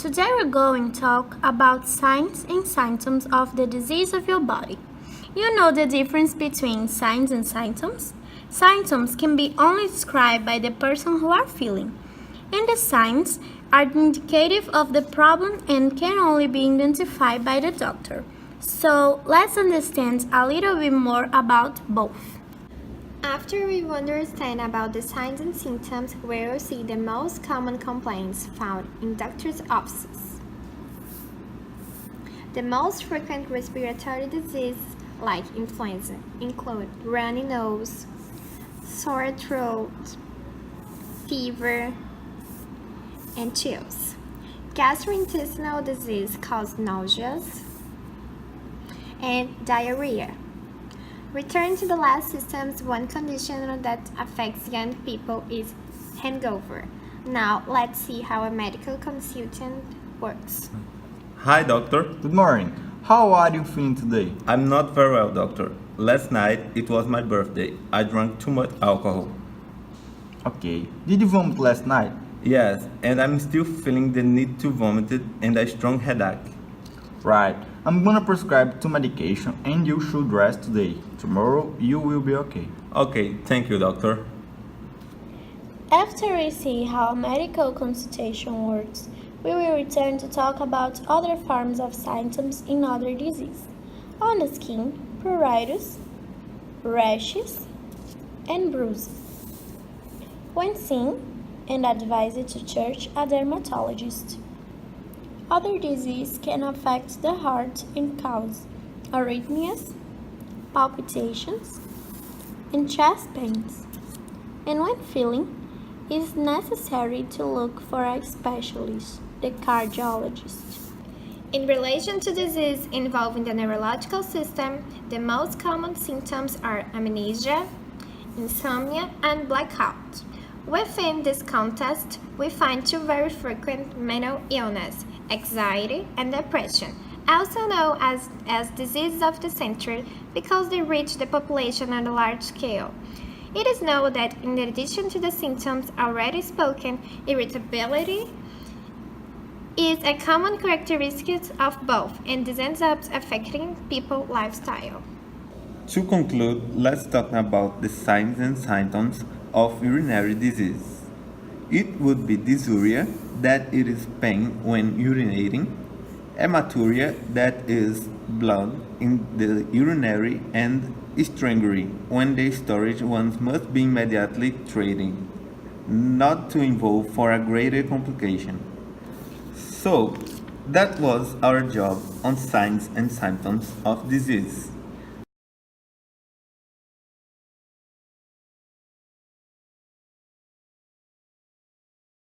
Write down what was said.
Today we're going to talk about signs and symptoms of the disease of your body. You know the difference between signs and symptoms? Symptoms can be only described by the person who are feeling, and the signs are indicative of the problem and can only be identified by the doctor. So let's understand a little bit more about both. After we understand about the signs and symptoms, we will see the most common complaints found in doctors' offices. The most frequent respiratory diseases, like influenza, include runny nose, sore throat, fever, and chills. Gastrointestinal disease causes nausea and diarrhea. Return to the last symptoms, one condition that affects young people is hangover. Now, let's see how a medical consultant works. Hi, doctor. Good morning. How are you feeling today? I'm not very well, doctor. Last night, it was my birthday. I drank too much alcohol. Okay. Did you vomit last night? Yes, and I'm still feeling the need to vomit and a strong headache. Right. I'm gonna prescribe 2 medication and you should rest today. Tomorrow you will be okay. Okay, thank you, doctor. After we see how medical consultation works, we will return to talk about other forms of symptoms in other diseases. On the skin, pruritus, rashes, and bruises. When seen, and advised to church a dermatologist. Other diseases can affect the heart and cause arrhythmias, palpitations, and chest pains. And when feeling, it is necessary to look for a specialist, the cardiologist. In relation to disease involving the neurological system, the most common symptoms are amnesia, insomnia, and blackout. Within this context, we find 2 very frequent mental illness, anxiety and depression, also known as diseases of the century because they reach the population on a large scale. It is known that in addition to the symptoms already spoken, irritability is a common characteristic of both, and this ends up affecting people's lifestyle. To conclude, let's talk about the signs and symptoms of urinary disease. It would be dysuria, that it is pain when urinating, hematuria, that is blood in the urinary, and strangury, when the storage ones must be immediately treated, not to involve for a greater complication. So, that was our job on signs and symptoms of disease.